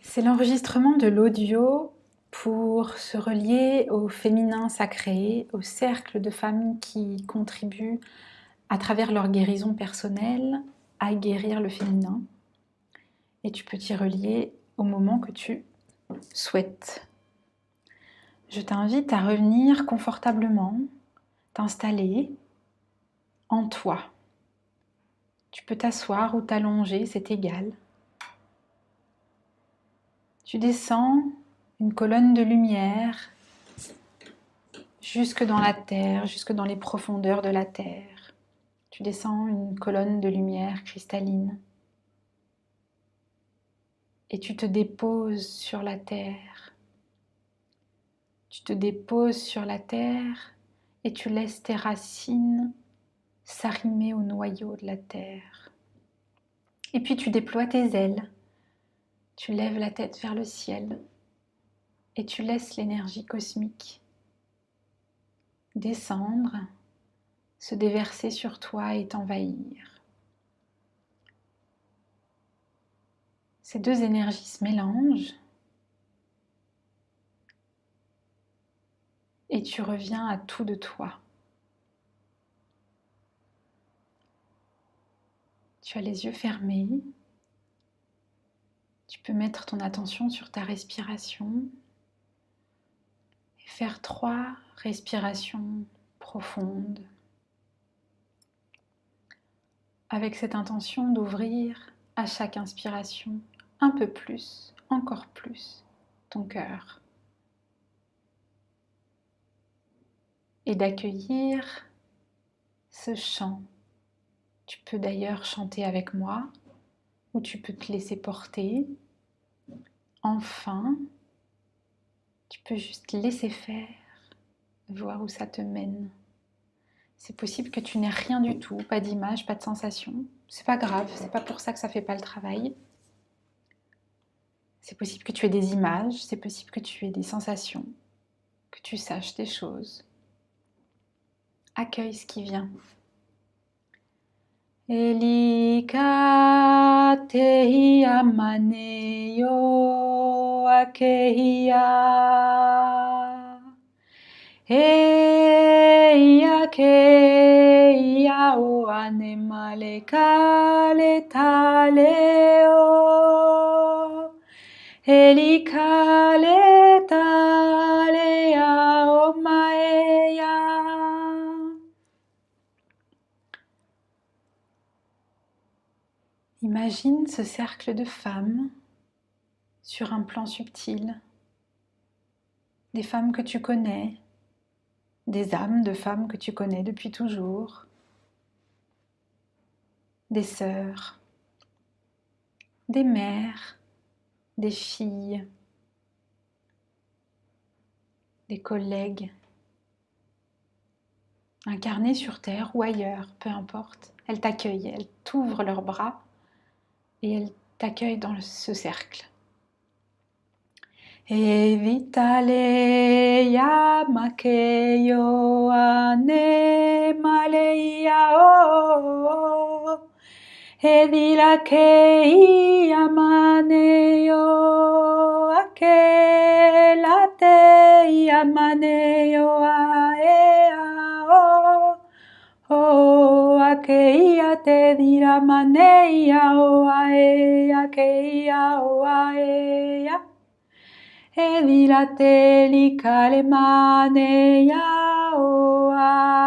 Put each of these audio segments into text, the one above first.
C'est l'enregistrement de l'audio pour se relier au féminin sacré, au cercle de femmes qui contribuent à travers leur guérison personnelle à guérir le féminin. Et tu peux t'y relier au moment que tu souhaites. Je t'invite à revenir confortablement, t'installer en toi. Tu peux t'asseoir ou t'allonger, c'est égal. Tu descends une colonne de lumière jusque dans la terre, jusque dans les profondeurs de la terre. Tu descends une colonne de lumière cristalline et tu te déposes sur la terre. Tu te déposes sur la terre et tu laisses tes racines s'arrimer au noyau de la terre. Et puis tu déploies tes ailes. Tu lèves la tête vers le ciel et tu laisses l'énergie cosmique descendre, se déverser sur toi et t'envahir. Ces deux énergies se mélangent et tu reviens à tout de toi. Tu as les yeux fermés. Tu peux mettre ton attention sur ta respiration et faire 3 respirations profondes avec cette intention d'ouvrir à chaque inspiration un peu plus, encore plus, ton cœur et d'accueillir ce chant. Tu peux d'ailleurs chanter avec moi ou tu peux te laisser porter. Enfin, tu peux juste laisser faire, voir où ça te mène. C'est possible que tu n'aies rien du tout, pas d'image, pas de sensation. C'est pas grave, c'est pas pour ça que ça fait pas le travail. C'est possible que tu aies des images, c'est possible que tu aies des sensations, que tu saches des choses. Accueille ce qui vient. Elika tehia maneyo akehia. Eia keia o anemale kale taleo. Elika le talea o maea. Imagine ce cercle de femmes sur un plan subtil, des femmes que tu connais, des âmes de femmes que tu connais depuis toujours, des sœurs, des mères, des filles, des collègues, incarnées sur terre ou ailleurs, peu importe. Elles t'accueillent, elles t'ouvrent leurs bras et elles t'accueillent dans ce cercle. Evitaleya makeyo anemaleya o. Edilakeya maneyo akelateya maneyo aea o. O akeia te dira maneya o aea keia o aea. Evilateli kalemaneya o aea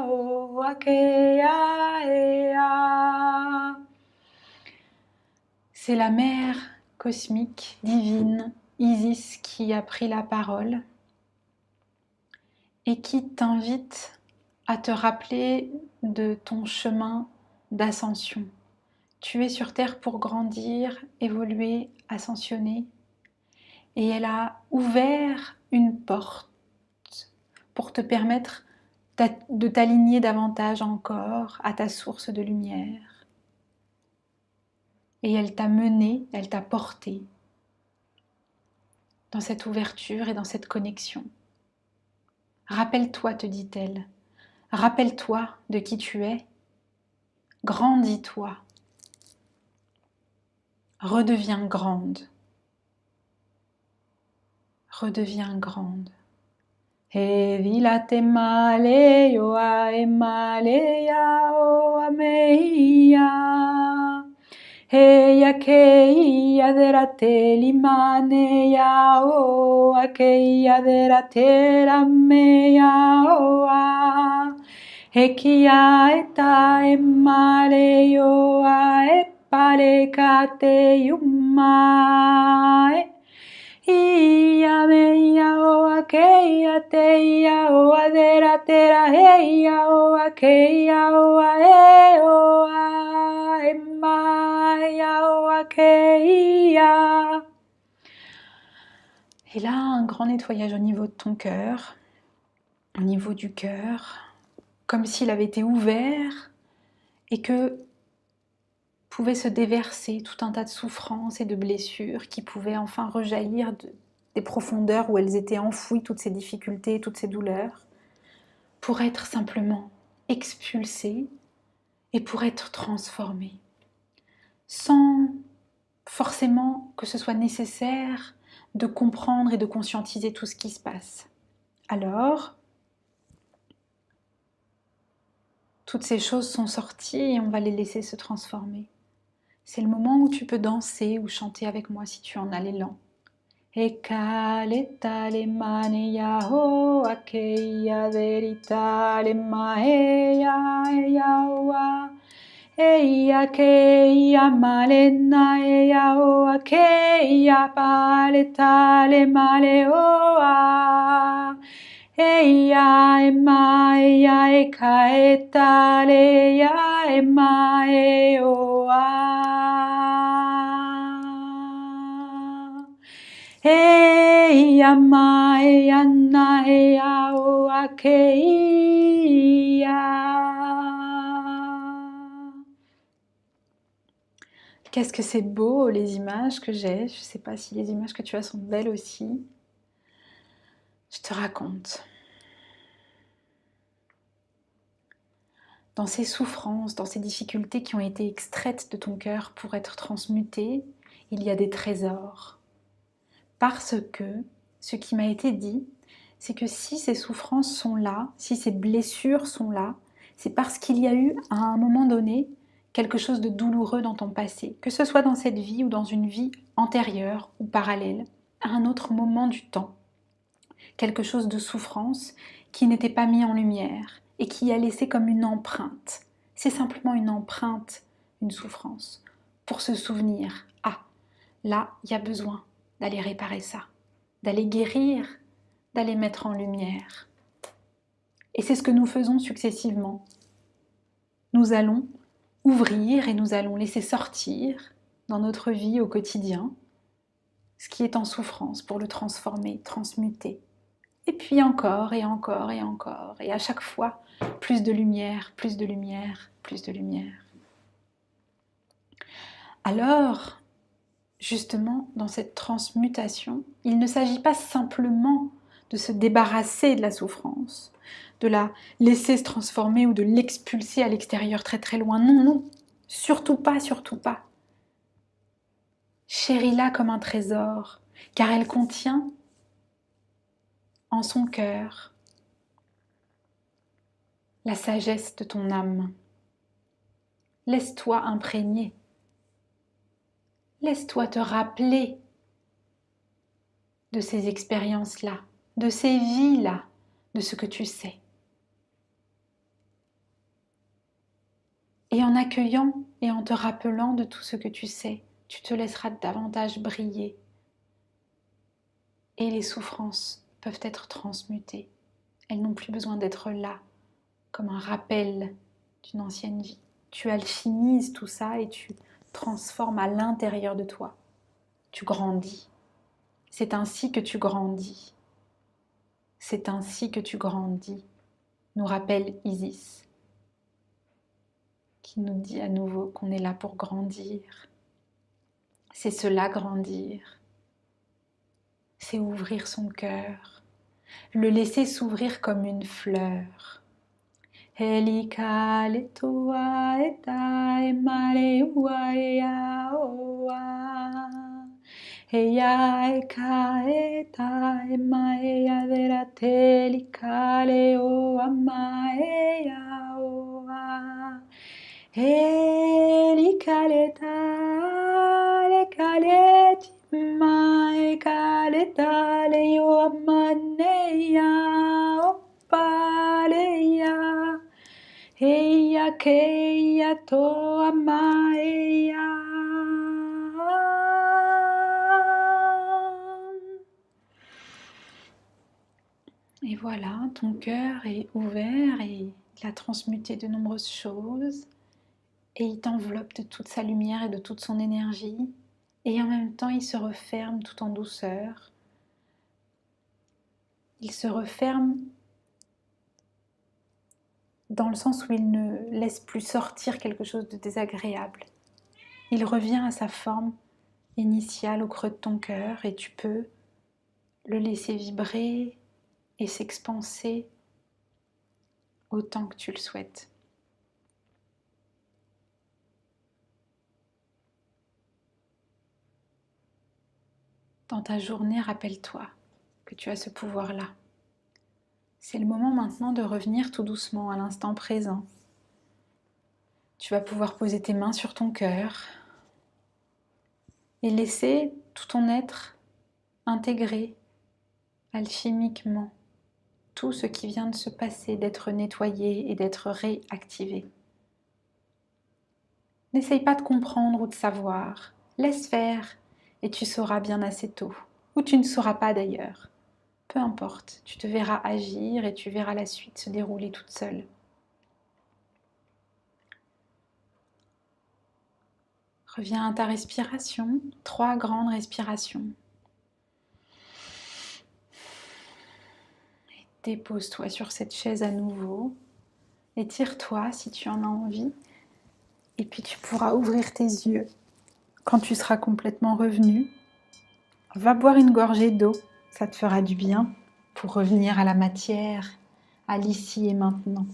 o akea ea. C'est la mère cosmique, divine, Isis, qui a pris la parole et qui t'invite à te rappeler de ton chemin d'ascension. Tu es sur Terre pour grandir, évoluer, ascensionner. Et elle a ouvert une porte pour te permettre de t'aligner davantage encore à ta source de lumière. Et elle t'a mené, elle t'a porté dans cette ouverture et dans cette connexion. Rappelle-toi, te dit-elle, rappelle-toi de qui tu es, grandis-toi. redeviens grande. Redeviens grande. Evilate male yoa emale yao ameia. Heia keia derate limane yao akeia derate rame yaoa. Hekia eta emale yoa epale kate yumae. Ia meia o akeia teia o adera tera heia o akeia o ae o a emaia o akeia. Et là, un grand nettoyage au niveau de ton cœur, au niveau du cœur, comme s'il avait été ouvert et que pouvait se déverser tout un tas de souffrances et de blessures qui pouvaient enfin rejaillir des profondeurs où elles étaient enfouies, toutes ces difficultés, toutes ces douleurs, pour être simplement expulsées et pour être transformées, sans forcément que ce soit nécessaire de comprendre et de conscientiser tout ce qui se passe. Alors, toutes ces choses sont sorties et on va les laisser se transformer. C'est le moment où tu peux danser ou chanter avec moi si tu en as l'élan. Ekaleta le maneya ho akeia derita le maeya eyawa. Eia keia malena eya o akeia paleta le maleoa. Eia ema eia ekaeta le ya ema eoa. Eia ma eia na eia o akeia. Qu'est-ce que c'est beau les images que j'ai. Je ne sais pas si les images que tu as sont belles aussi. Je te raconte. Dans ces souffrances, dans ces difficultés qui ont été extraites de ton cœur pour être transmutées, il y a des trésors. Parce que ce qui m'a été dit, c'est que si ces souffrances sont là, si ces blessures sont là, c'est parce qu'il y a eu à un moment donné quelque chose de douloureux dans ton passé, que ce soit dans cette vie ou dans une vie antérieure ou parallèle, à un autre moment du temps. Quelque chose de souffrance qui n'était pas mis en lumière et qui a laissé comme une empreinte. C'est simplement une empreinte, une souffrance, pour se souvenir, ah, là, il y a besoin d'aller réparer ça, d'aller guérir, d'aller mettre en lumière. Et c'est ce que nous faisons successivement. Nous allons ouvrir et nous allons laisser sortir dans notre vie au quotidien ce qui est en souffrance pour le transformer, transmuter. Et puis encore et encore et encore. Et à chaque fois, plus de lumière, plus de lumière, plus de lumière. Alors, justement, dans cette transmutation, il ne s'agit pas simplement de se débarrasser de la souffrance, de la laisser se transformer ou de l'expulser à l'extérieur très très loin. Non, non, surtout pas, surtout pas. Chéris-la comme un trésor, car elle contient en son cœur la sagesse de ton âme. Laisse-toi imprégner. Laisse-toi te rappeler de ces expériences-là, de ces vies-là, de ce que tu sais. Et en accueillant et en te rappelant de tout ce que tu sais, tu te laisseras davantage briller. Et les souffrances peuvent être transmutées. Elles n'ont plus besoin d'être là, comme un rappel d'une ancienne vie. Tu alchimises tout ça et tu transformes à l'intérieur de toi. Tu grandis. C'est ainsi que tu grandis. C'est ainsi que tu grandis, nous rappelle Isis, qui nous dit à nouveau qu'on est là pour grandir. C'est cela, grandir. C'est ouvrir son cœur, le laisser s'ouvrir comme une fleur. Helika le tua eta e mare ua e aoa. Heia e ka e ta e mai a vera te li ka le o a mai a o a. He li ka le ta le ti mai ka le ta le o a mane a o pa le ya. Heia keia to a mai a. Et voilà, ton cœur est ouvert et il a transmuté de nombreuses choses et il t'enveloppe de toute sa lumière et de toute son énergie et en même temps il se referme tout en douceur. Il se referme dans le sens où il ne laisse plus sortir quelque chose de désagréable. Il revient à sa forme initiale au creux de ton cœur et tu peux le laisser vibrer et s'expanser autant que tu le souhaites. Dans ta journée, rappelle-toi que tu as ce pouvoir-là. C'est le moment maintenant de revenir tout doucement à l'instant présent. Tu vas pouvoir poser tes mains sur ton cœur et laisser tout ton être intégrer alchimiquement tout ce qui vient de se passer, d'être nettoyé et d'être réactivé. N'essaye pas de comprendre ou de savoir. Laisse faire et tu sauras bien assez tôt. Ou tu ne sauras pas d'ailleurs. Peu importe, tu te verras agir et tu verras la suite se dérouler toute seule. Reviens à ta respiration, 3 grandes respirations. Et dépose-toi sur cette chaise à nouveau. Étire-toi si tu en as envie. Et puis tu pourras ouvrir tes yeux quand tu seras complètement revenu. Va boire une gorgée d'eau, ça te fera du bien pour revenir à la matière, à l'ici et maintenant.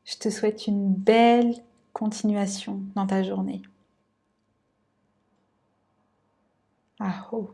Je te souhaite une belle continuation dans ta journée. Aho.